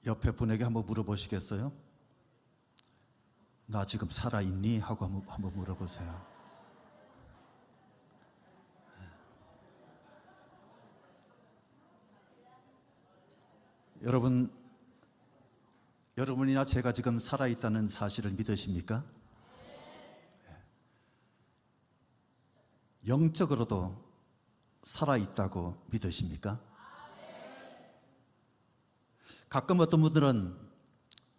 옆에 분에게 한번 물어보시겠어요? 나 지금 살아있니? 하고 한번 물어보세요. 여러분이나 제가 지금 살아있다는 사실을 믿으십니까? 영적으로도 살아있다고 믿으십니까? 가끔 어떤 분들은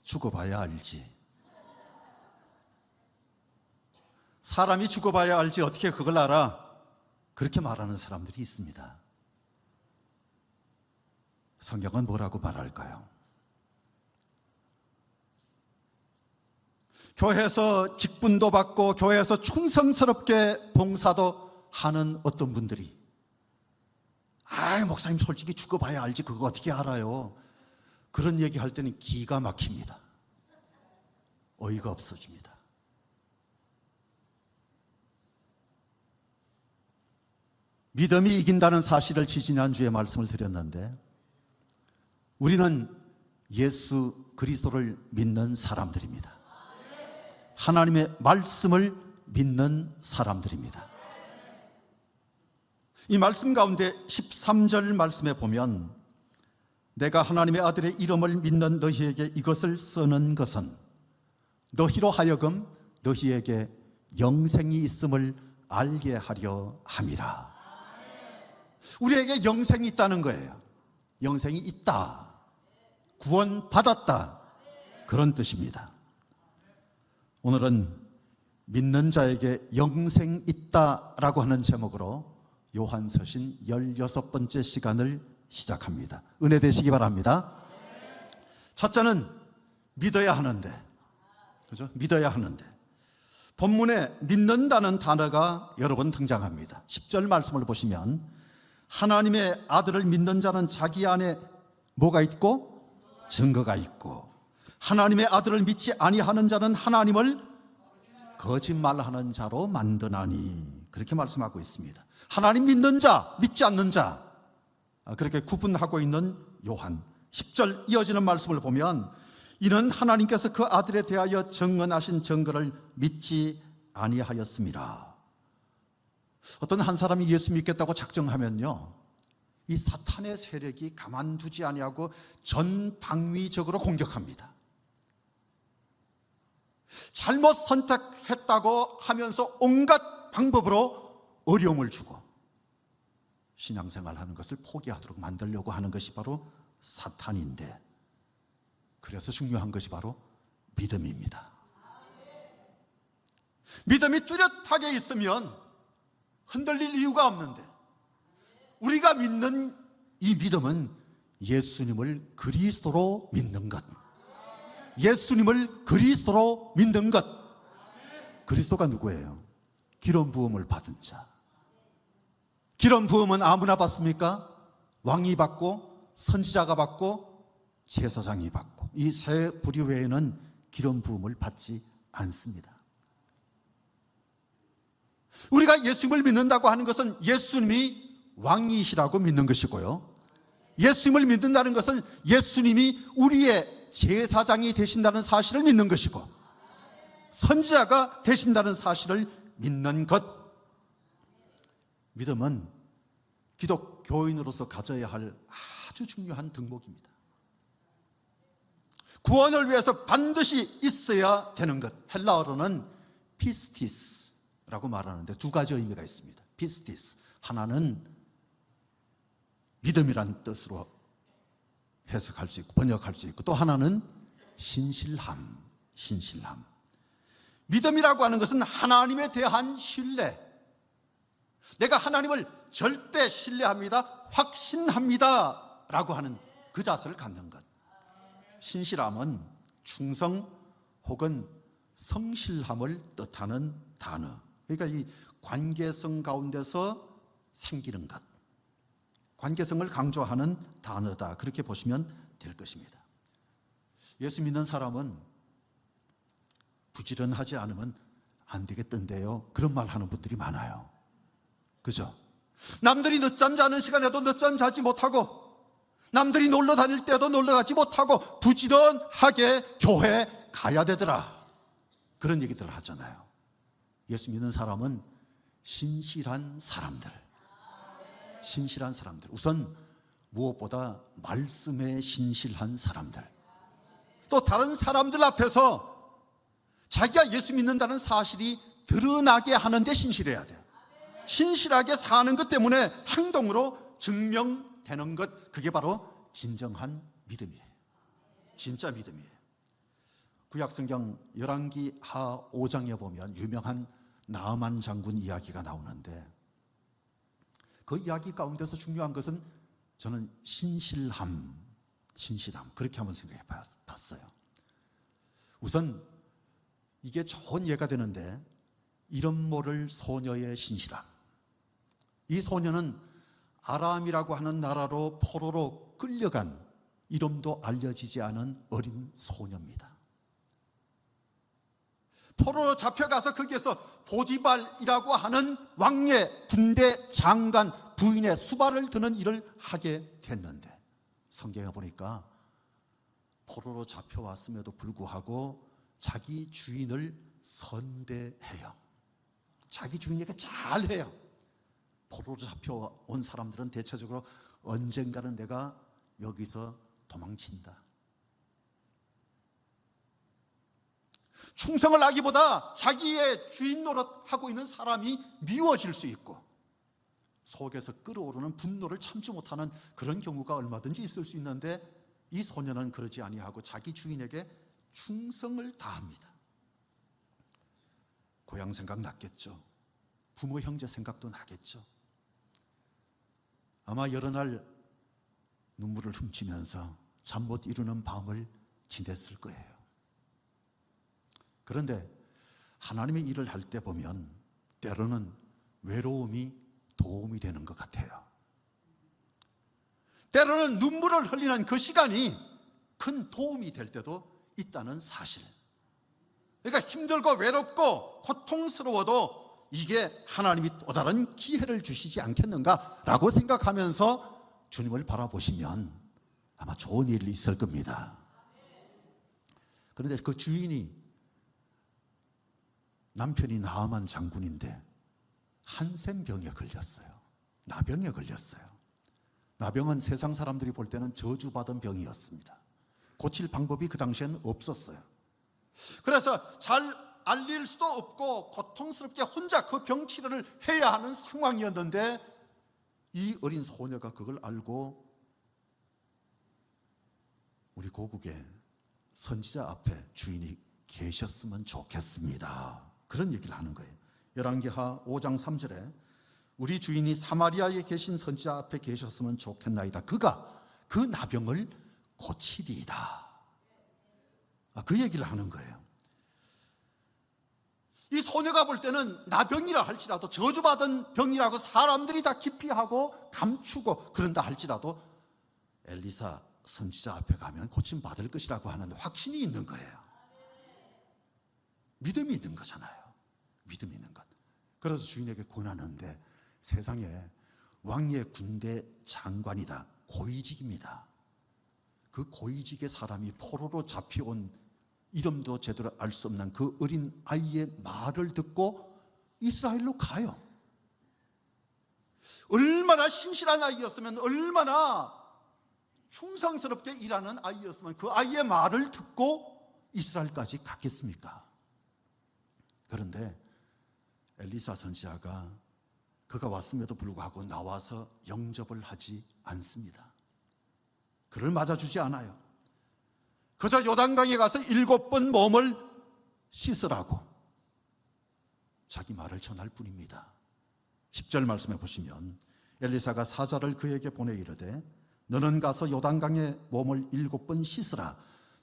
죽어봐야 알지, 사람이 죽어봐야 알지 어떻게 그걸 알아? 그렇게 말하는 사람들이 있습니다. 성경은 뭐라고 말할까요? 교회에서 직분도 받고 교회에서 충성스럽게 봉사도 하는 어떤 분들이, 목사님 솔직히 죽어봐야 알지 그거 어떻게 알아요? 그런 얘기할 때는 기가 막힙니다. 어이가 없어집니다. 믿음이 이긴다는 사실을 지지난주에 말씀을 드렸는데, 우리는 예수 그리스도를 믿는 사람들입니다. 하나님의 말씀을 믿는 사람들입니다. 이 말씀 가운데 13절 말씀에 보면, 내가 하나님의 아들의 이름을 믿는 너희에게 이것을 쓰는 것은 너희로 하여금 너희에게 영생이 있음을 알게 하려 함이라. 우리에게 영생이 있다는 거예요. 영생이 있다, 구원받았다, 그런 뜻입니다. 오늘은 믿는 자에게 영생 있다라고 하는 제목으로 요한서신 16번째 시간을 시작합니다. 은혜 되시기 바랍니다. 첫째는 믿어야 하는데, 그죠? 믿어야 하는데, 본문에 믿는다는 단어가 여러 번 등장합니다. 10절 말씀을 보시면, 하나님의 아들을 믿는 자는 자기 안에 뭐가 있고? 증거가 있고, 하나님의 아들을 믿지 아니하는 자는 하나님을 거짓말하는 자로 만드나니, 그렇게 말씀하고 있습니다. 하나님 믿는 자, 믿지 않는 자, 그렇게 구분하고 있는 요한. 10절 이어지는 말씀을 보면, 이는 하나님께서 그 아들에 대하여 증언하신 증거를 믿지 아니하였습니다. 어떤 한 사람이 예수 믿겠다고 작정하면요, 이 사탄의 세력이 가만두지 아니하고 전방위적으로 공격합니다. 잘못 선택했다고 하면서 온갖 방법으로 어려움을 주고 신앙생활 하는 것을 포기하도록 만들려고 하는 것이 바로 사탄인데, 그래서 중요한 것이 바로 믿음입니다. 믿음이 뚜렷하게 있으면 흔들릴 이유가 없는데, 우리가 믿는 이 믿음은 예수님을 그리스도로 믿는 것, 예수님을 그리스도로 믿는 것. 그리스도가 누구예요? 기름 부음을 받은 자. 기름 부음은 아무나 받습니까? 왕이 받고, 선지자가 받고, 제사장이 받고, 이 세 부류 외에는 기름 부음을 받지 않습니다. 우리가 예수님을 믿는다고 하는 것은 예수님이 왕이시라고 믿는 것이고요, 예수님을 믿는다는 것은 예수님이 우리의 제사장이 되신다는 사실을 믿는 것이고, 선지자가 되신다는 사실을 믿는 것. 믿음은 기독교인으로서 가져야 할 아주 중요한 덕목입니다. 구원을 위해서 반드시 있어야 되는 것. 헬라어로는 피스티스라고 말하는데 두 가지 의미가 있습니다. 피스티스, 하나는 믿음이라는 뜻으로 해석할 수 있고 번역할 수 있고, 또 하나는 신실함. 믿음이라고 하는 것은 하나님에 대한 신뢰, 내가 하나님을 절대 신뢰합니다, 확신합니다 라고 하는 그 자세를 갖는 것. 신실함은 충성 혹은 성실함을 뜻하는 단어. 그러니까 이 관계성 가운데서 생기는 것, 관계성을 강조하는 단어다, 그렇게 보시면 될 것입니다. 예수 믿는 사람은 부지런하지 않으면 안 되겠던데요, 그런 말 하는 분들이 많아요. 그죠? 남들이 늦잠 자는 시간에도 늦잠 자지 못하고, 남들이 놀러 다닐 때도 놀러 가지 못하고 부지런하게 교회 가야 되더라. 그런 얘기들을 하잖아요. 예수 믿는 사람은 신실한 사람들. 신실한 사람들. 우선 무엇보다 말씀에 신실한 사람들. 또 다른 사람들 앞에서 자기가 예수 믿는다는 사실이 드러나게 하는데 신실해야 돼요. 신실하게 사는 것 때문에 행동으로 증명되는 것, 그게 바로 진정한 믿음이에요. 진짜 믿음이에요. 구약성경 열왕기 하 5장에 보면 유명한 나아만 장군 이야기가 나오는데, 그 이야기 가운데서 중요한 것은 저는 신실함, 그렇게 한번 생각해 봤어요. 우선 이게 좋은 예가 되는데, 이름 모를 소녀의 신실함. 이 소녀는 아람이라고 하는 나라로 포로로 끌려간, 이름도 알려지지 않은 어린 소녀입니다. 포로로 잡혀가서 거기에서 보디발이라고 하는 왕의 군대 장관 부인의 수발을 드는 일을 하게 됐는데, 성경에 보니까 포로로 잡혀왔음에도 불구하고 자기 주인을 선대해요. 자기 주인에게 잘해요. 포로로 잡혀온 사람들은 대체적으로 언젠가는 내가 여기서 도망친다. 충성을 하기보다 자기의 주인 노릇하고 있는 사람이 미워질 수 있고, 속에서 끓어오르는 분노를 참지 못하는 그런 경우가 얼마든지 있을 수 있는데, 이 소녀는 그러지 아니하고 자기 주인에게 충성을 다합니다. 고향 생각 났겠죠. 부모 형제 생각도 나겠죠. 아마 여러 날 눈물을 훔치면서 잠 못 이루는 밤을 지냈을 거예요. 그런데 하나님의 일을 할 때 보면 때로는 외로움이 도움이 되는 것 같아요. 때로는 눈물을 흘리는 그 시간이 큰 도움이 될 때도 있다는 사실. 그러니까 힘들고 외롭고 고통스러워도 이게 하나님이 또 다른 기회를 주시지 않겠는가라고 생각하면서 주님을 바라보시면 아마 좋은 일이 있을 겁니다. 그런데 그 주인이, 남편이 나아만 장군인데 한센병에 걸렸어요. 나병에 걸렸어요. 나병은 세상 사람들이 볼 때는 저주받은 병이었습니다. 고칠 방법이 그 당시에는 없었어요. 그래서 잘 알릴 수도 없고 고통스럽게 혼자 그 병치료를 해야 하는 상황이었는데, 이 어린 소녀가 그걸 알고 우리 고국의 선지자 앞에 주인이 계셨으면 좋겠습니다. 그런 얘기를 하는 거예요. 열왕기하 5장 3절에 우리 주인이 사마리아에 계신 선지자 앞에 계셨으면 좋겠나이다. 그가 그 나병을 고치리이다. 그 얘기를 하는 거예요. 이 소녀가 볼 때는 나병이라 할지라도, 저주받은 병이라고 사람들이 다 기피하고 감추고 그런다 할지라도 엘리사 선지자 앞에 가면 고침받을 것이라고 하는 확신이 있는 거예요. 믿음이 있는 거잖아요. 믿음이 있는 것. 그래서 주인에게 권하는데, 세상에 왕의 군대 장관이다. 고위직입니다. 그 고위직의 사람이 포로로 잡혀온, 이름도 제대로 알 수 없는 그 어린 아이의 말을 듣고 이스라엘로 가요. 얼마나 신실한 아이였으면, 얼마나 충성스럽게 일하는 아이였으면 그 아이의 말을 듣고 이스라엘까지 갔겠습니까? 그런데 엘리사 선지자가 그가 왔음에도 불구하고 나와서 영접을 하지 않습니다. 그를 맞아주지 않아요. 그저 요단강에 가서 7번 몸을 씻으라고 자기 말을 전할 뿐입니다. 10절 말씀해 보시면 엘리사가 사자를 그에게 보내 이르되 너는 가서 요단강에 몸을 7번 씻으라.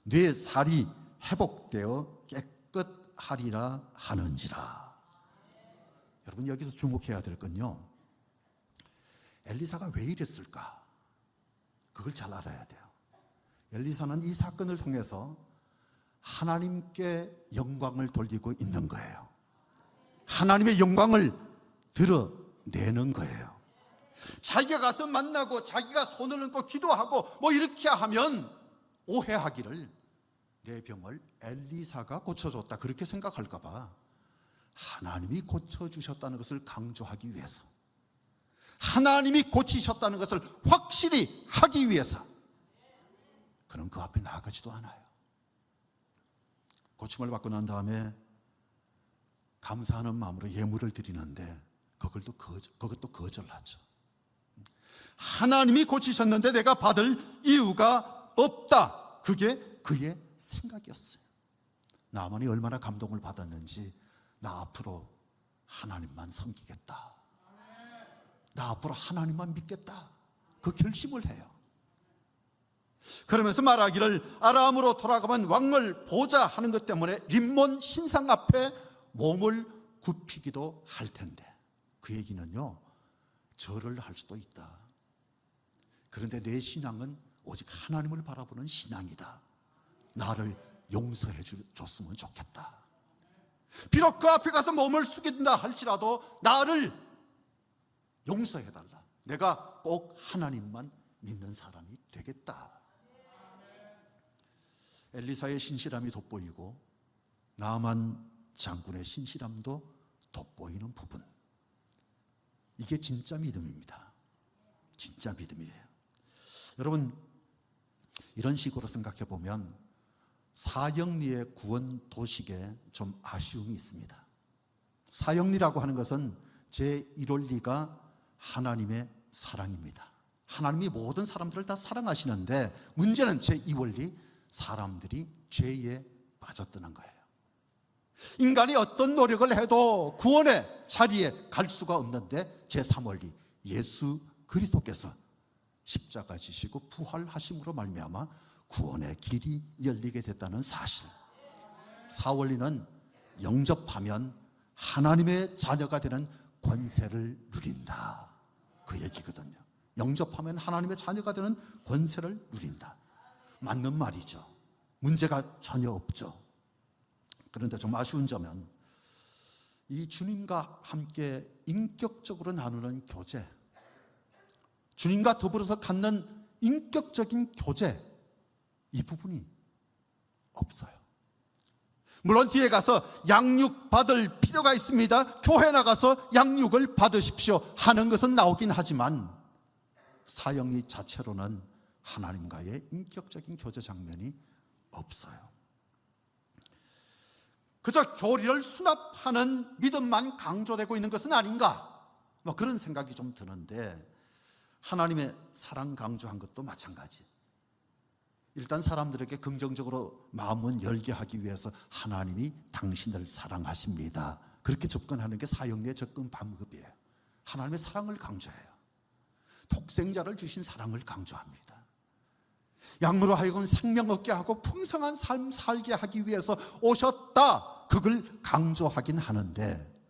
네 살이 회복되어 깨끗하리라 하는지라. 여러분, 여기서 주목해야 될 건요, 엘리사가 왜 이랬을까? 그걸 잘 알아야 돼요. 엘리사는 이 사건을 통해서 하나님께 영광을 돌리고 있는 거예요. 하나님의 영광을 드러내는 거예요. 자기가 가서 만나고 자기가 손을 얹고 기도하고 뭐 이렇게 하면 오해하기를 내 병을 엘리사가 고쳐줬다 그렇게 생각할까 봐 하나님이 고쳐주셨다는 것을 강조하기 위해서, 하나님이 고치셨다는 것을 확실히 하기 위해서 그는 그 앞에 나아가지도 않아요. 고침을 받고 난 다음에 감사하는 마음으로 예물을 드리는데 그것도 거절하죠. 하나님이 고치셨는데 내가 받을 이유가 없다. 그게 그의 생각이었어요. 나만이 얼마나 감동을 받았는지, 나 앞으로 하나님만 섬기겠다, 나 앞으로 하나님만 믿겠다, 그 결심을 해요. 그러면서 말하기를 아람으로 돌아가면 왕을 보자 하는 것 때문에 림몬 신상 앞에 몸을 굽히기도 할 텐데, 그 얘기는요, 절을 할 수도 있다. 그런데 내 신앙은 오직 하나님을 바라보는 신앙이다. 나를 용서해 줬으면 좋겠다. 비록 그 앞에 가서 몸을 숙인다 할지라도 나를 용서해달라. 내가 꼭 하나님만 믿는 사람이 되겠다. 엘리사의 신실함이 돋보이고 나만 장군의 신실함도 돋보이는 부분, 이게 진짜 믿음입니다. 진짜 믿음이에요. 여러분, 이런 식으로 생각해 보면 사형리의 구원 도식에 좀 아쉬움이 있습니다. 사형리라고 하는 것은 제1원리가 하나님의 사랑입니다. 하나님이 모든 사람들을 다 사랑하시는데 문제는 제2원리, 사람들이 죄에 빠졌다는 거예요. 인간이 어떤 노력을 해도 구원의 자리에 갈 수가 없는데 제3원리, 예수 그리스도께서 십자가 지시고 부활하심으로 말미암아 구원의 길이 열리게 됐다는 사실. 4원리는 영접하면 하나님의 자녀가 되는 권세를 누린다, 그 얘기거든요. 영접하면 하나님의 자녀가 되는 권세를 누린다. 맞는 말이죠. 문제가 전혀 없죠. 그런데 좀 아쉬운 점은 이 주님과 함께 인격적으로 나누는 교제, 주님과 더불어서 갖는 인격적인 교제, 이 부분이 없어요. 물론 뒤에 가서 양육 받을 필요가 있습니다, 교회 나가서 양육을 받으십시오 하는 것은 나오긴 하지만 사형리 자체로는 하나님과의 인격적인 교제 장면이 없어요. 그저 교리를 수납하는 믿음만 강조되고 있는 것은 아닌가, 뭐 그런 생각이 좀 드는데, 하나님의 사랑 강조한 것도 마찬가지. 일단 사람들에게 긍정적으로 마음을 열게 하기 위해서 하나님이 당신을 사랑하십니다, 그렇게 접근하는 게 사형리의 접근 방법이에요. 하나님의 사랑을 강조해요. 독생자를 주신 사랑을 강조합니다. 양으로 하여금 생명 얻게 하고 풍성한 삶 살게 하기 위해서 오셨다, 그걸 강조하긴 하는데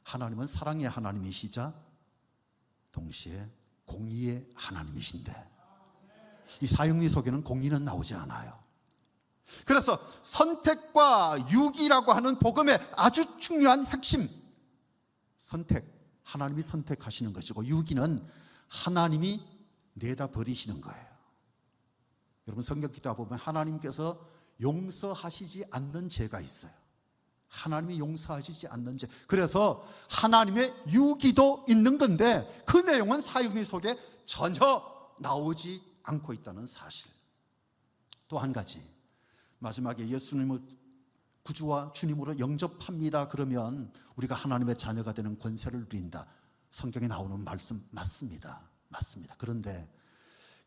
하나님은 사랑의 하나님이시자 동시에 공의의 하나님이신데 이 사형리 속에는 공의는 나오지 않아요. 그래서 선택과 유기라고 하는 복음의 아주 중요한 핵심, 선택, 하나님이 선택하시는 것이고 유기는 하나님이 내다 버리시는 거예요. 여러분, 성경 기도 보면 하나님께서 용서하시지 않는 죄가 있어요. 하나님이 용서하시지 않는 죄. 그래서 하나님의 유기도 있는 건데 그 내용은 사형리 속에 전혀 나오지 않고 있다는 사실. 또 한 가지, 마지막에 예수님을 구주와 주님으로 영접합니다 그러면 우리가 하나님의 자녀가 되는 권세를 누린다, 성경에 나오는 말씀 맞습니다. 맞습니다. 그런데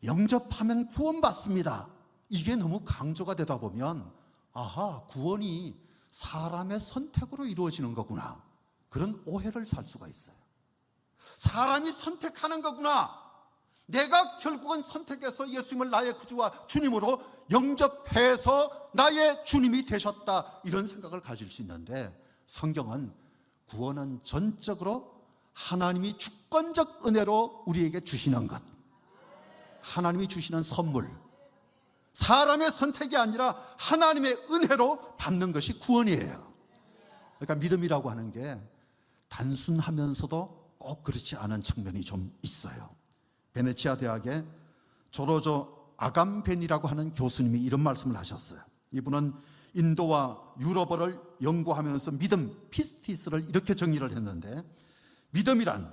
영접하면 구원받습니다, 이게 너무 강조가 되다 보면 아하, 구원이 사람의 선택으로 이루어지는 거구나, 그런 오해를 살 수가 있어요. 사람이 선택하는 거구나, 내가 결국은 선택해서 예수님을 나의 구주와 주님으로 영접해서 나의 주님이 되셨다, 이런 생각을 가질 수 있는데 성경은 구원은 전적으로 하나님이 주권적 은혜로 우리에게 주시는 것, 하나님이 주시는 선물, 사람의 선택이 아니라 하나님의 은혜로 받는 것이 구원이에요. 그러니까 믿음이라고 하는 게 단순하면서도 꼭 그렇지 않은 측면이 좀 있어요. 베네치아 대학의 조로조 아감벤이라고 하는 교수님이 이런 말씀을 하셨어요. 이분은 인도와 유럽어를 연구하면서 믿음, 피스티스를 이렇게 정의를 했는데, 믿음이란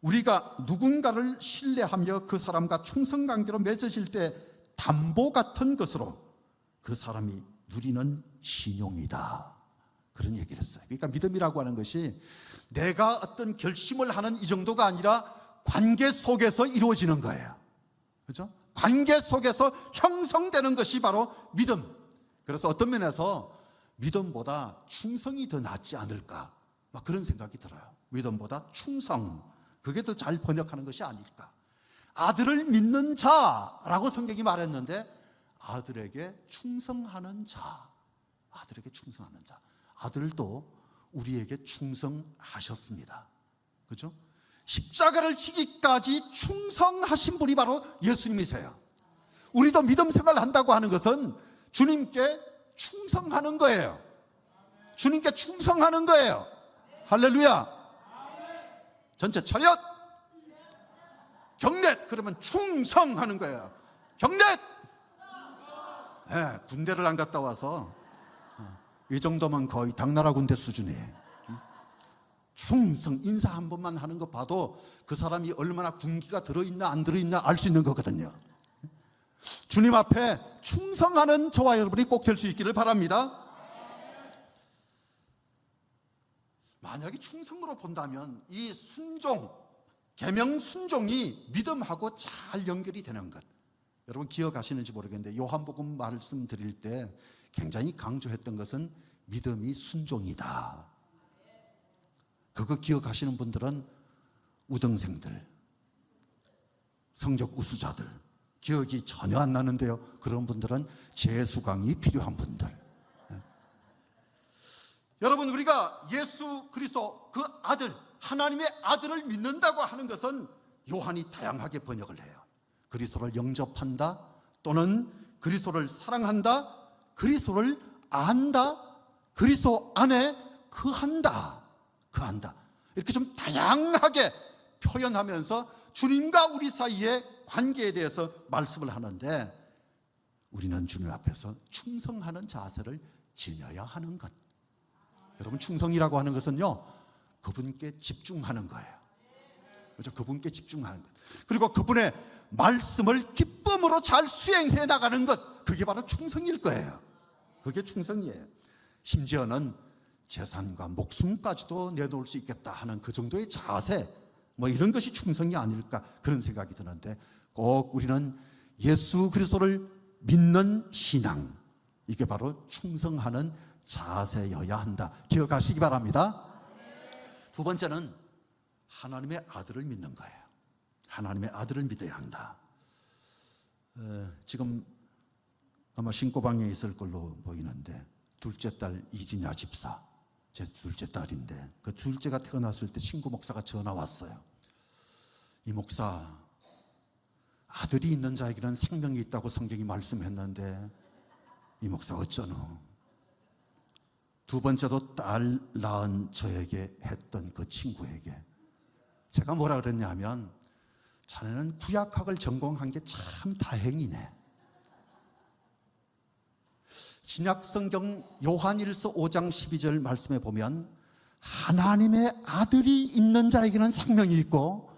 우리가 누군가를 신뢰하며 그 사람과 충성관계로 맺어질 때 담보 같은 것으로 그 사람이 누리는 신용이다, 그런 얘기를 했어요. 그러니까 믿음이라고 하는 것이 내가 어떤 결심을 하는 이 정도가 아니라 관계 속에서 이루어지는 거예요. 그렇죠? 관계 속에서 형성되는 것이 바로 믿음. 그래서 어떤 면에서 믿음보다 충성이 더 낫지 않을까, 막 그런 생각이 들어요. 믿음보다 충성, 그게 더 잘 번역하는 것이 아닐까. 아들을 믿는 자라고 성경이 말했는데, 아들에게 충성하는 자, 아들에게 충성하는 자. 아들도 우리에게 충성하셨습니다. 그렇죠? 십자가를 지기까지 충성하신 분이 바로 예수님이세요. 우리도 믿음 생활을 한다고 하는 것은 주님께 충성하는 거예요. 주님께 충성하는 거예요. 할렐루야. 전체 차렷. 경례. 그러면 충성하는 거예요. 경례. 네, 군대를 안 갔다 와서 이 정도면 거의 당나라 군대 수준이에요. 충성, 인사 한 번만 하는 거 봐도 그 사람이 얼마나 군기가 들어있나 안 들어있나 알 수 있는 거거든요. 주님 앞에 충성하는 저와 여러분이 꼭 될 수 있기를 바랍니다. 만약에 충성으로 본다면 이 순종, 계명 순종이 믿음하고 잘 연결이 되는 것, 여러분 기억하시는지 모르겠는데 요한복음 말씀드릴 때 굉장히 강조했던 것은 믿음이 순종이다. 그거 기억하시는 분들은 우등생들, 성적 우수자들, 기억이 전혀 안 나는데요, 그런 분들은 재수강이 필요한 분들. 여러분, 우리가 예수 그리스도 그 아들, 하나님의 아들을 믿는다고 하는 것은 요한이 다양하게 번역을 해요. 그리스도를 영접한다, 또는 그리스도를 사랑한다, 그리스도를 안다, 그리스도 안에 거한다, 이렇게 좀 다양하게 표현하면서 주님과 우리 사이의 관계에 대해서 말씀을 하는데, 우리는 주님 앞에서 충성하는 자세를 지녀야 하는 것. 여러분, 충성이라고 하는 것은요, 그분께 집중하는 거예요. 그렇죠? 그분께 집중하는 것. 그리고 그분의 말씀을 기쁨으로 잘 수행해 나가는 것, 그게 바로 충성일 거예요. 그게 충성이에요. 심지어는 재산과 목숨까지도 내놓을 수 있겠다 하는 그 정도의 자세, 뭐 이런 것이 충성이 아닐까, 그런 생각이 드는데, 꼭 우리는 예수 그리스도를 믿는 신앙, 이게 바로 충성하는 자세여야 한다. 기억하시기 바랍니다. 두 번째는 하나님의 아들을 믿는 거예요. 하나님의 아들을 믿어야 한다. 지금 아마 신고방에 있을 걸로 보이는데, 둘째 딸 이리냐 집사, 제 둘째 딸인데, 그 둘째가 태어났을 때 친구 목사가 전화 왔어요. 이 목사, 아들이 있는 자에게는 생명이 있다고 성경이 말씀했는데 이 목사 어쩌노? 두 번째도 딸 낳은 저에게 했던 그 친구에게 제가 뭐라 그랬냐면, 자네는 구약학을 전공한 게 참 다행이네. 신약성경 요한일서 5장 12절 말씀에 보면, 하나님의 아들이 있는 자에게는 생명이 있고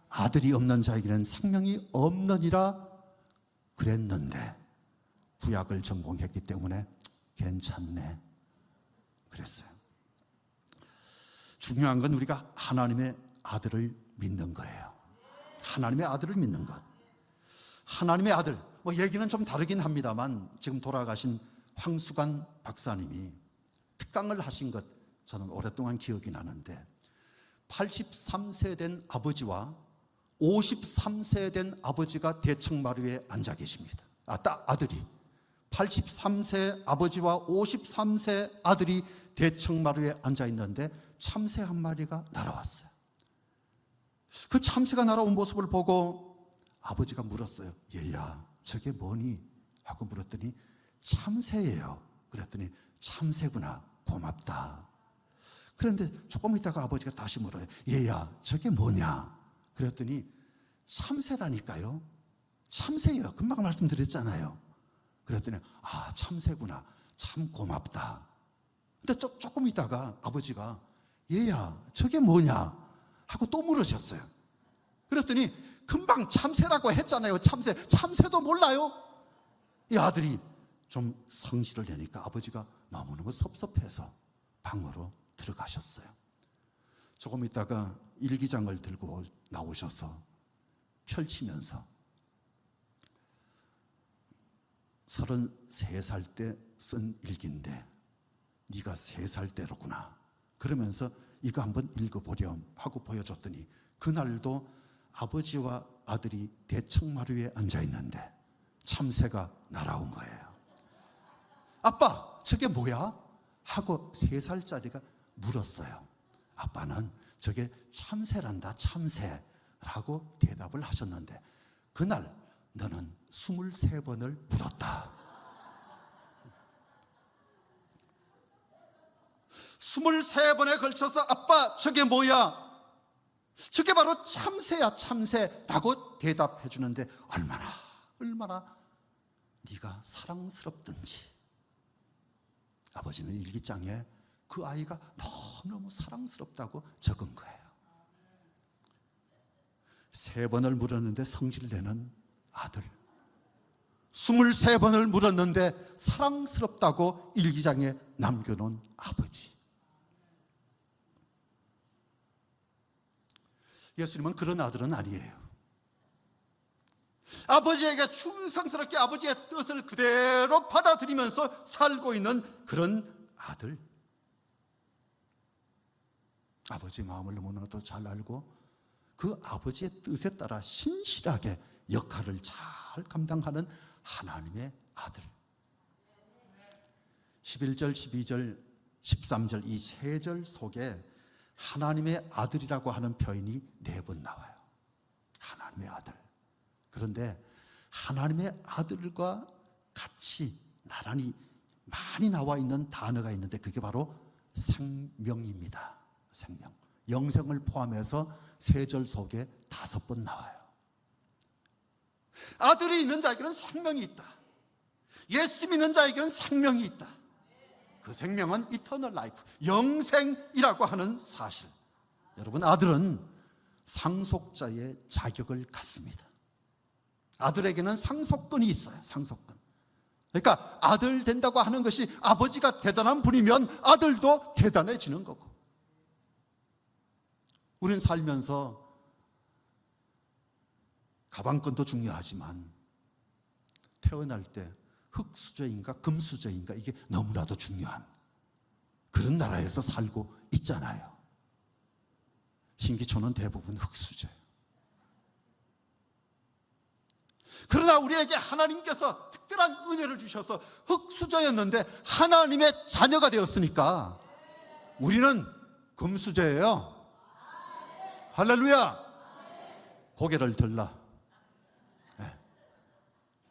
아들이 없는 자에게는 생명이 없느니라 그랬는데, 구약을 전공했기 때문에 괜찮네 그랬어요. 중요한 건 우리가 하나님의 아들을 믿는 거예요. 하나님의 아들을 믿는 것. 하나님의 아들, 뭐 얘기는 좀 다르긴 합니다만, 지금 돌아가신 황수관 박사님이 특강을 하신 것 저는 오랫동안 기억이 나는데, 83세 된 아버지와 53세 된 아버지가 대청마루에 앉아 계십니다. 아들이 83세 아버지와 53세 아들이 대청마루에 앉아 있는데 참새 한 마리가 날아왔어요. 그 참새가 날아온 모습을 보고 아버지가 물었어요. 얘야, 저게 뭐니? 하고 물었더니 참새예요. 그랬더니 참새구나, 고맙다. 그런데 조금 있다가 아버지가 다시 물어요. 얘야, 저게 뭐냐? 그랬더니 참새라니까요. 참새예요. 금방 말씀드렸잖아요. 그랬더니 참새구나. 참 고맙다. 근데 또 조금 있다가 아버지가 얘야, 저게 뭐냐? 하고 또 물으셨어요. 그랬더니 금방 참새라고 했잖아요. 참새도 몰라요? 이 아들이 좀 성질을 내니까 아버지가 너무너무 섭섭해서 방으로 들어가셨어요. 조금 있다가 일기장을 들고 나오셔서 펼치면서 33살 때 쓴 일기인데 네가 3살 때로구나. 그러면서 이거 한번 읽어보렴 하고 보여줬더니 그날도 아버지와 아들이 대청마루에 앉아있는데 참새가 날아온 거예요. 아빠, 저게 뭐야? 하고 3살짜리가 물었어요. 아빠는 저게 참새란다, 참새라고 대답을 하셨는데 그날 너는 23번을 물었다. 23번에 걸쳐서 아빠, 저게 뭐야? 저게 바로 참새야, 참새라고 대답해 주는데 얼마나 네가 사랑스럽든지. 아버지는 일기장에 그 아이가 너무너무 사랑스럽다고 적은 거예요. 3번을 물었는데 성질내는 아들, 23번을 물었는데 사랑스럽다고 일기장에 남겨놓은 아버지. 예수님은 그런 아들은 아니에요. 아버지에게 충성스럽게 아버지의 뜻을 그대로 받아들이면서 살고 있는 그런 아들. 아버지의 마음을 너무나도 잘 알고 그 아버지의 뜻에 따라 신실하게 역할을 잘 감당하는 하나님의 아들. 11절, 12절, 13절 이 3절 속에 하나님의 아들이라고 하는 표현이 4번 나와요. 하나님의 아들. 그런데 하나님의 아들과 같이 나란히 많이 나와 있는 단어가 있는데 그게 바로 생명입니다. 생명. 영생을 포함해서 3절 속에 5번 나와요. 아들이 있는 자에게는 생명이 있다. 예수 믿는 자에게는 생명이 있다. 그 생명은 이터널 라이프, 영생이라고 하는 사실. 여러분, 아들은 상속자의 자격을 갖습니다. 아들에게는 상속권이 있어요. 상속권. 그러니까 아들 된다고 하는 것이 아버지가 대단한 분이면 아들도 대단해지는 거고. 우린 살면서 가방끈도 중요하지만 태어날 때 흙수저인가 금수저인가 이게 너무나도 중요한 그런 나라에서 살고 있잖아요. 신기초는 대부분 흙수저예요. 그러나 우리에게 하나님께서 특별한 은혜를 주셔서 흙수저였는데 하나님의 자녀가 되었으니까 우리는 금수저예요. 할렐루야. 고개를 들라.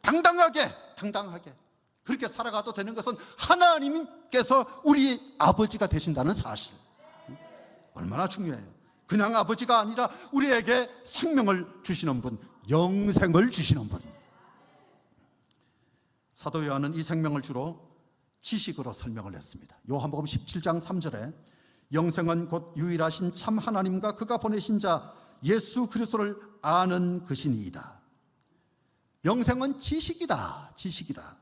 당당하게 그렇게 살아가도 되는 것은 하나님께서 우리 아버지가 되신다는 사실. 얼마나 중요해요. 그냥 아버지가 아니라 우리에게 생명을 주시는 분, 영생을 주시는 분. 사도 요한은 이 생명을 주로 지식으로 설명을 했습니다. 요한복음 17장 3절에 영생은 곧 유일하신 참 하나님과 그가 보내신 자 예수 그리스도를 아는 것이니이다. 영생은 지식이다.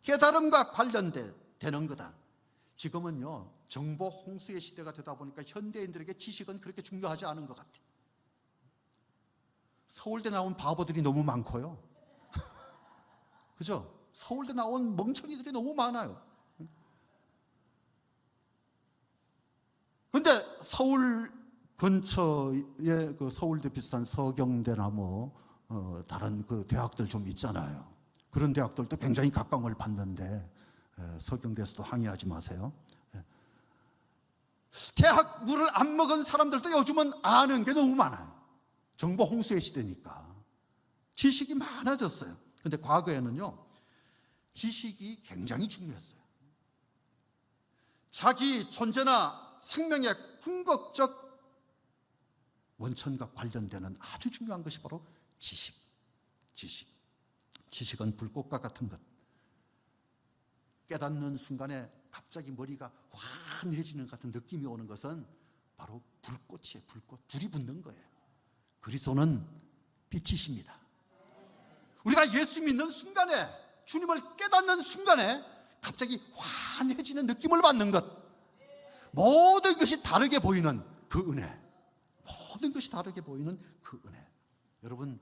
깨달음과 관련되는 거다. 지금은요, 정보 홍수의 시대가 되다 보니까 현대인들에게 지식은 그렇게 중요하지 않은 것 같아요. 서울대 나온 바보들이 너무 많고요. 그죠? 서울대 나온 멍청이들이 너무 많아요. 근데 서울 근처에 그 서울대 비슷한 서경대나 다른 그 대학들 좀 있잖아요. 그런 대학들도 굉장히 각광을 받는데 서경대에서도 항의하지 마세요. 대학 물을 안 먹은 사람들도 요즘은 아는 게 너무 많아요. 정보 홍수의 시대니까 지식이 많아졌어요. 근데 과거에는요, 지식이 굉장히 중요했어요. 자기 존재나 생명의 궁극적 원천과 관련되는 아주 중요한 것이 바로 지식은 불꽃과 같은 것. 깨닫는 순간에 갑자기 머리가 환해지는 같은 느낌이 오는 것은 바로 불꽃이에요. 불이 붙는 거예요. 그리스도는 빛이십니다. 우리가 예수 믿는 순간에, 주님을 깨닫는 순간에 갑자기 환해지는 느낌을 받는 것, 모든 것이 다르게 보이는 그 은혜, 모든 것이 다르게 보이는 그 은혜. 여러분,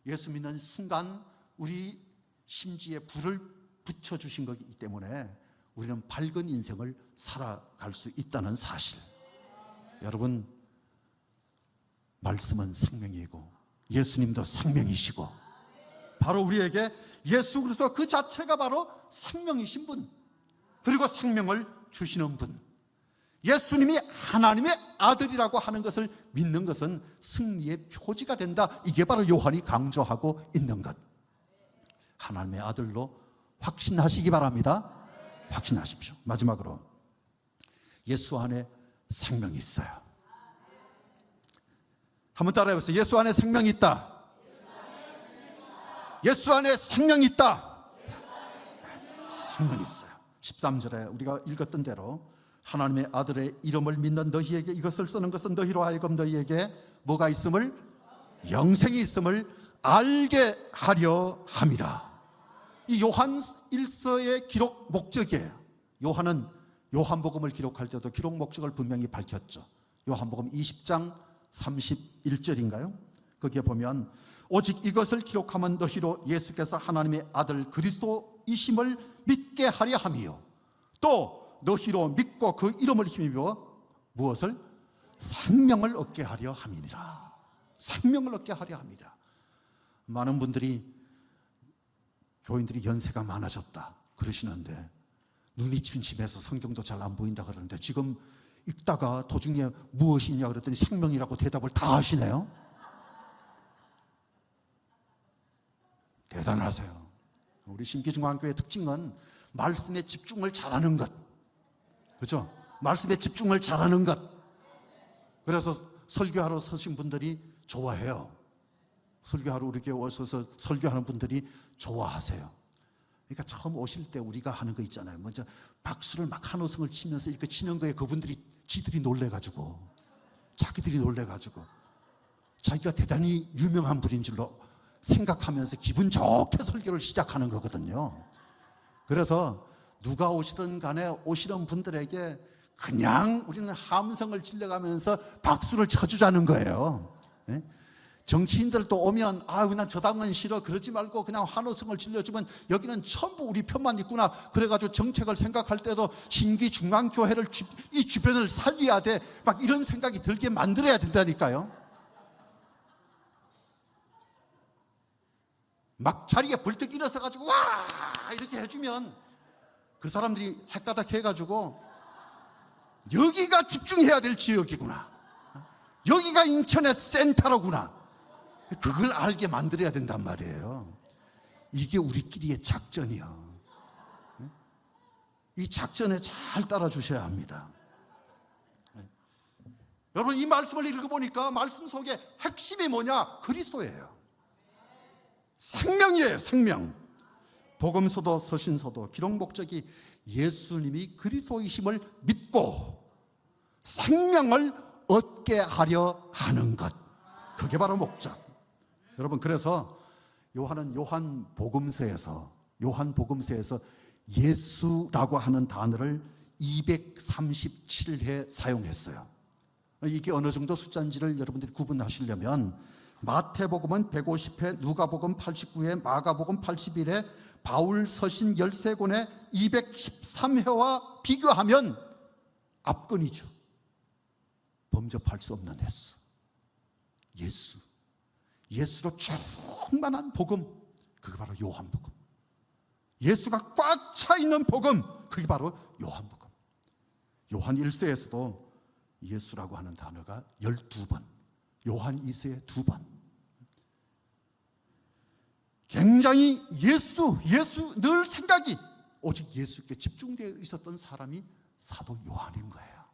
예수 믿는 순간 우리 심지에 불을 붙여주신 거기 때문에 우리는 밝은 인생을 살아갈 수 있다는 사실. 여러분, 말씀은 생명이고 예수님도 생명이시고, 바로 우리에게 예수 그리스도 그 자체가 바로 생명이신 분, 그리고 생명을 주시는 분, 예수님이 하나님의 아들이라고 하는 것을 믿는 것은 승리의 표지가 된다. 이게 바로 요한이 강조하고 있는 것. 하나님의 아들로 확신하시기 바랍니다. 확신하십시오. 마지막으로, 예수 안에 생명이 있어요. 한번 따라해보세요. 예수 안에 생명이 있다. 예수 안에 생명이 있다. 생명이 있어요. 13절에 우리가 읽었던 대로 하나님의 아들의 이름을 믿는 너희에게 이것을 쓰는 것은 너희로 하여금 너희에게 뭐가 있음을, 영생이 있음을 알게 하려 함이라. 이 요한 1서의 기록 목적이에요. 요한은 요한복음을 기록할 때도 기록 목적을 분명히 밝혔죠. 요한복음 20장 31절인가요? 거기에 보면 오직 이것을 기록하면 너희로 예수께서 하나님의 아들 그리스도이심을 믿게 하려 함이요, 또 너희로 믿고 그 이름을 힘입어 무엇을? 생명을 얻게 하려 함이니라. 생명을 얻게 하려 함이라. 많은 분들이, 교인들이 연세가 많아졌다 그러시는데, 눈이 침침해서 성경도 잘 안 보인다 그러는데, 지금 읽다가 도중에 무엇이냐 그랬더니 생명이라고 대답을 다 하시네요. 대단하세요. 우리 신기중앙교회 특징은 말씀에 집중을 잘하는 것, 그렇죠? 말씀에 집중을 잘하는 것. 그래서 설교하러 서신 분들이 좋아해요. 설교하러 우리 교회 오셔서 설교하는 분들이 좋아하세요. 그러니까 처음 오실 때 우리가 하는 거 있잖아요. 먼저 박수를 막 한호성을 치면서 이렇게 치는 거에 그분들이 지들이 놀래가지고, 자기들이 놀래가지고 자기가 대단히 유명한 분인 줄로 생각하면서 기분 좋게 설교를 시작하는 거거든요. 그래서 누가 오시든 간에 오시는 분들에게 그냥 우리는 함성을 질러가면서 박수를 쳐주자는 거예요. 정치인들도 오면 난 저 당은 싫어 그러지 말고 그냥 환호성을 질러주면 여기는 전부 우리 편만 있구나, 그래가지고 정책을 생각할 때도 신기중앙교회를 이 주변을 살려야 돼, 막 이런 생각이 들게 만들어야 된다니까요. 막 자리에 벌떡 일어서가지고 와 이렇게 해주면 그 사람들이 헷가닥 해가지고 여기가 집중해야 될 지역이구나, 여기가 인천의 센터로구나, 그걸 알게 만들어야 된단 말이에요. 이게 우리끼리의 작전이요. 이 작전에 잘 따라주셔야 합니다. 여러분, 이 말씀을 읽어보니까 말씀 속에 핵심이 뭐냐? 그리스도예요. 생명이에요. 생명. 복음서도 서신서도 기록 목적이 예수님이 그리스도이심을 믿고 생명을 얻게 하려 하는 것, 그게 바로 목적. 여러분, 그래서 요한은 요한복음서에서 예수라고 하는 단어를 237회 사용했어요. 이게 어느 정도 숫자인지를 여러분들이 구분하시려면 마태복음은 150회, 누가복음 89회, 마가복음 81회, 바울 서신 13권의 213회와 비교하면 압권이죠. 범접할 수 없는 횟수. 예수로 충만한 복음, 그게 바로 요한복음. 예수가 꽉 차 있는 복음, 그게 바로 요한복음. 요한 1서에서도 예수라고 하는 단어가 12번, 요한 2서에 2번. 굉장히 예수 늘 생각이 오직 예수께 집중되어 있었던 사람이 사도 요한인 거예요.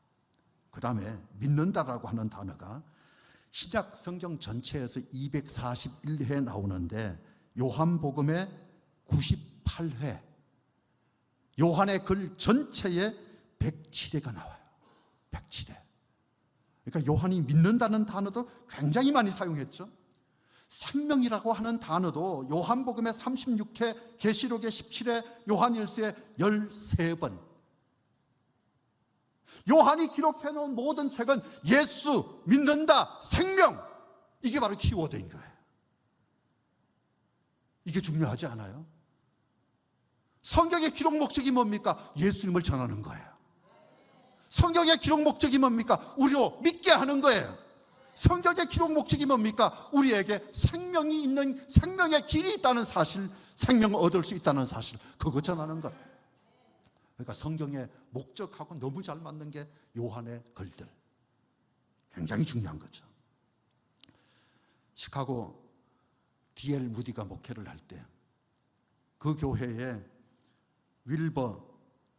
그 다음에 믿는다라고 하는 단어가 신약 성경 전체에서 241회 나오는데 요한복음의 98회, 요한의 글 전체에 107회가 나와요. 107회. 그러니까 요한이 믿는다는 단어도 굉장히 많이 사용했죠. 생명이라고 하는 단어도 요한복음의 36회, 계시록의 17회, 요한일서의 13번. 요한이 기록해 놓은 모든 책은 예수, 믿는다, 생명, 이게 바로 키워드인 거예요. 이게 중요하지 않아요? 성경의 기록 목적이 뭡니까? 예수님을 전하는 거예요. 성경의 기록 목적이 뭡니까? 우리로 믿게 하는 거예요. 성경의 기록 목적이 뭡니까? 우리에게 생명이 있는, 생명의 길이 있다는 사실, 생명을 얻을 수 있다는 사실, 그거 전하는 것. 그러니까 성경의 목적하고 너무 잘 맞는 게 요한의 글들. 굉장히 중요한 거죠. 시카고 D.L. 무디가 목회를 할 때 그 교회에 윌버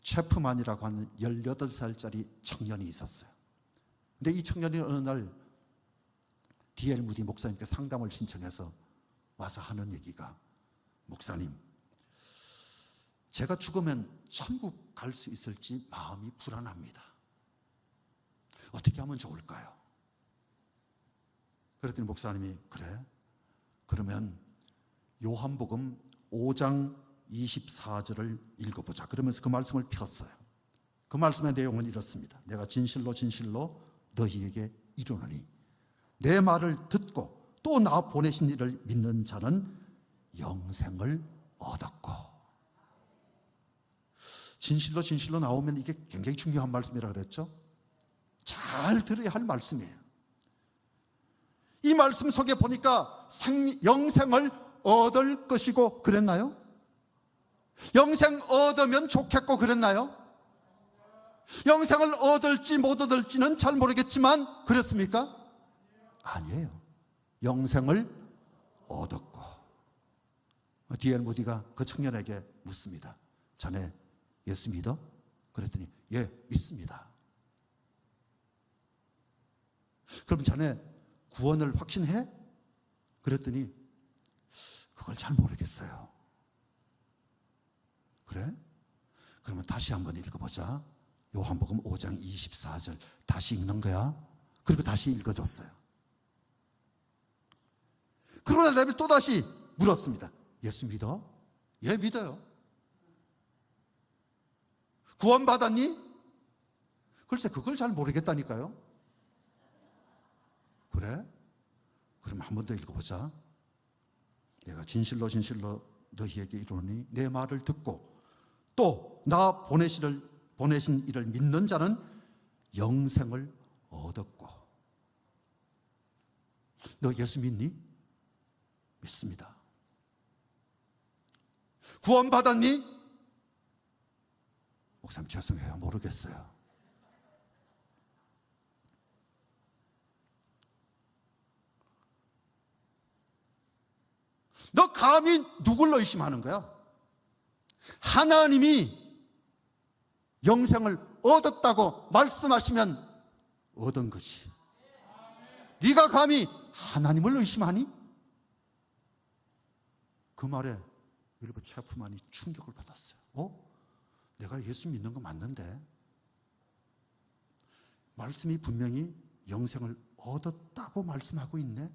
체프만이라고 하는 18살짜리 청년이 있었어요. 근데 이 청년이 어느 날 D.L. 무디 목사님께 상담을 신청해서 와서 하는 얘기가, 목사님, 제가 죽으면 천국 갈 수 있을지 마음이 불안합니다. 어떻게 하면 좋을까요? 그랬더니 목사님이, 그래? 그러면 요한복음 5장 24절을 읽어보자. 그러면서 그 말씀을 폈어요. 그 말씀의 내용은 이렇습니다. 내가 진실로 진실로 너희에게 이르노니 내 말을 듣고 또 나 보내신 이를 믿는 자는 영생을 얻었고. 진실로 진실로 나오면 이게 굉장히 중요한 말씀이라 그랬죠. 잘 들어야 할 말씀이에요. 이 말씀 속에 보니까 영생을 얻을 것이고 그랬나요? 영생 얻으면 좋겠고 그랬나요? 영생을 얻을지 못 얻을지는 잘 모르겠지만 그랬습니까? 아니에요. 영생을 얻었고. D.L. 무디가 그 청년에게 묻습니다. 자네 예수 믿어? 그랬더니 예, 믿습니다. 그럼 자네 구원을 확신해? 그랬더니 그걸 잘 모르겠어요. 그래? 그러면 다시 한번 읽어보자. 요한복음 5장 24절 다시 읽는 거야. 그리고 다시 읽어줬어요. 그러나 내가 또다시 물었습니다. 예수 믿어? 예, 믿어요. 구원 받았니? 글쎄 그걸 잘 모르겠다니까요. 그래? 그럼 한 번 더 읽어보자. 내가 진실로 진실로 너희에게 이르노니 내 말을 듣고 또 나 보내신 이를 믿는 자는 영생을 얻었고. 너 예수 믿니? 믿습니다. 구원 받았니? 목사님 죄송해요, 모르겠어요. 너 감히 누굴 의심하는 거야? 하나님이 영생을 얻었다고 말씀하시면 얻은 것이. 네가 감히 하나님을 의심하니? 그 말에 윌버 체프만이 충격을 받았어요. 내가 예수 믿는 거 맞는데 말씀이 분명히 영생을 얻었다고 말씀하고 있네.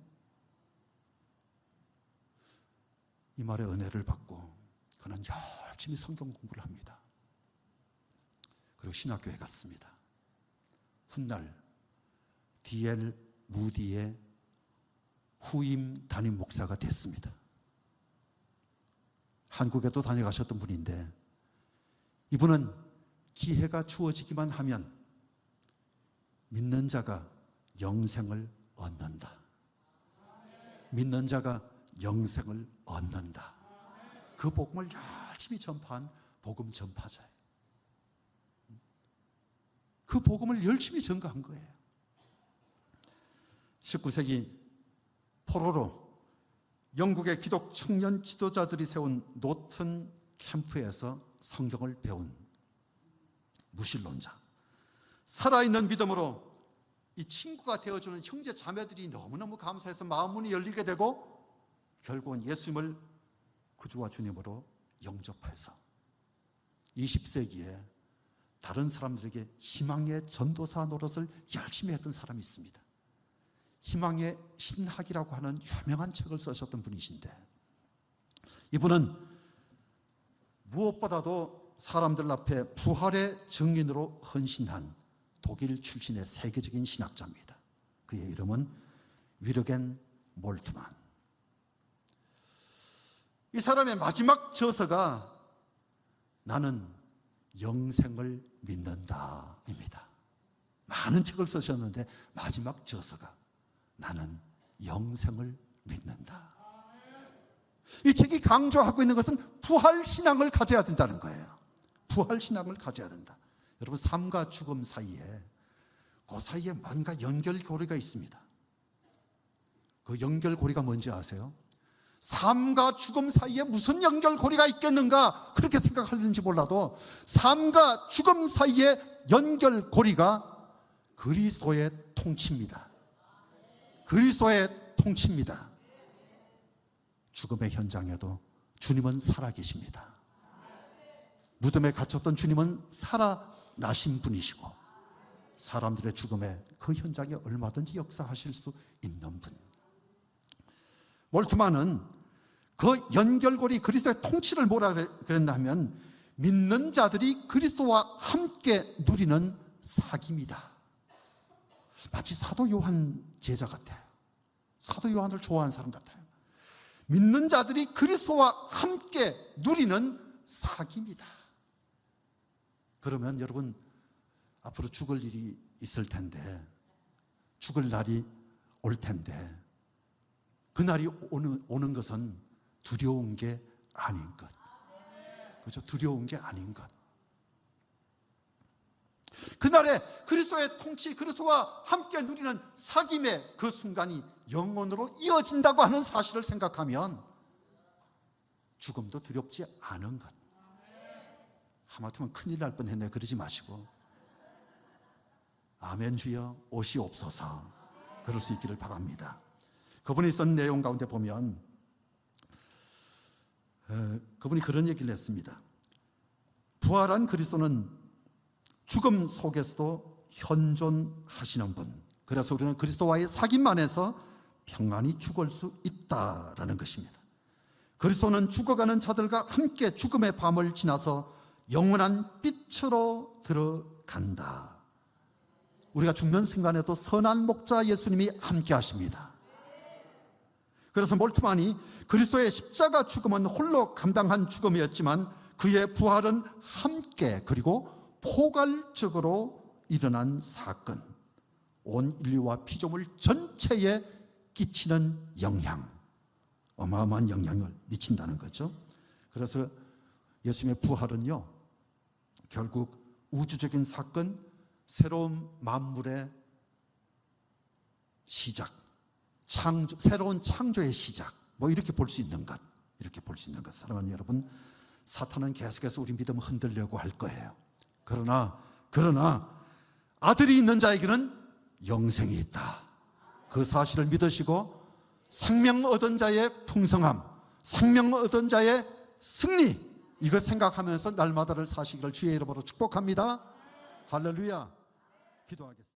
이 말에 은혜를 받고 그는 열심히 성경 공부를 합니다. 그리고 신학교에 갔습니다. 훗날 D.L. 무디의 후임 담임 목사가 됐습니다. 한국에도 다녀가셨던 분인데 이분은 기회가 주어지기만 하면 믿는 자가 영생을 얻는다. 믿는 자가 영생을 얻는다. 그 복음을 열심히 전파한 복음 전파자예요. 그 복음을 열심히 전가한 거예요. 19세기 포로로 영국의 기독 청년 지도자들이 세운 노튼 캠프에서 성경을 배운 무신론자, 살아있는 믿음으로 이 친구가 되어주는 형제 자매들이 너무너무 감사해서 마음문이 열리게 되고 결국은 예수님을 구주와 주님으로 영접해서 20세기에 다른 사람들에게 희망의 전도사 노릇을 열심히 했던 사람이 있습니다. 희망의 신학이라고 하는 유명한 책을 쓰셨던 분이신데, 이분은 무엇보다도 사람들 앞에 부활의 증인으로 헌신한 독일 출신의 세계적인 신학자입니다. 그의 이름은 위르겐 몰트만. 이 사람의 마지막 저서가 나는 영생을 믿는다입니다. 많은 책을 쓰셨는데 마지막 저서가 나는 영생을 믿는다. 이 책이 강조하고 있는 것은 부활신앙을 가져야 된다는 거예요. 부활신앙을 가져야 된다. 여러분, 삶과 죽음 사이에, 그 사이에 뭔가 연결고리가 있습니다. 그 연결고리가 뭔지 아세요? 삶과 죽음 사이에 무슨 연결고리가 있겠는가 그렇게 생각하는지 몰라도 삶과 죽음 사이의 연결고리가 그리스도의 통치입니다. 그리스도의 통치입니다. 죽음의 현장에도 주님은 살아계십니다. 무덤에 갇혔던 주님은 살아나신 분이시고 사람들의 죽음에 그 현장에 얼마든지 역사하실 수 있는 분. 몰트만은 그 연결고리 그리스도의 통치를 뭐라 그랬냐면 믿는 자들이 그리스도와 함께 누리는 사귐이다. 마치 사도 요한 제자 같아요. 사도 요한을 좋아하는 사람 같아요. 믿는 자들이 그리스도와 함께 누리는 사귐이다. 그러면 여러분, 앞으로 죽을 일이 있을 텐데, 죽을 날이 올 텐데, 그 날이 오는 것은 두려운 게 아닌 것. 그렇죠? 두려운 게 아닌 것. 그날에 그리스도의 통치, 그리스도와 함께 누리는 사귐의 그 순간이 영원으로 이어진다고 하는 사실을 생각하면 죽음도 두렵지 않은 것. 하마터면 큰일 날 뻔했네. 그러지 마시고 아멘 주여 오시옵소서. 그럴 수 있기를 바랍니다. 그분이 쓴 내용 가운데 보면 그분이 그런 얘기를 했습니다. 부활한 그리스도는 죽음 속에서도 현존하시는 분. 그래서 우리는 그리스도와의 사귐 안에서 평안히 죽을 수 있다라는 것입니다. 그리스도는 죽어가는 자들과 함께 죽음의 밤을 지나서 영원한 빛으로 들어간다. 우리가 죽는 순간에도 선한 목자 예수님이 함께 하십니다. 그래서 몰트만이 그리스도의 십자가 죽음은 홀로 감당한 죽음이었지만 그의 부활은 함께 그리고 포괄적으로 일어난 사건, 온 인류와 피조물 전체에 끼치는 영향, 어마어마한 영향을 미친다는 거죠. 그래서 예수님의 부활은요, 결국 우주적인 사건, 새로운 만물의 시작, 새로운 창조의 시작, 뭐 이렇게 볼 수 있는 것, 이렇게 볼 수 있는 것. 사랑하는 여러분, 사탄은 계속해서 우리 믿음을 흔들려고 할 거예요. 그러나 아들이 있는 자에게는 영생이 있다. 그 사실을 믿으시고 생명 얻은 자의 풍성함, 생명 얻은 자의 승리, 이거 생각하면서 날마다를 사시기를 주의 이름으로 축복합니다. 할렐루야. 기도하겠습니다.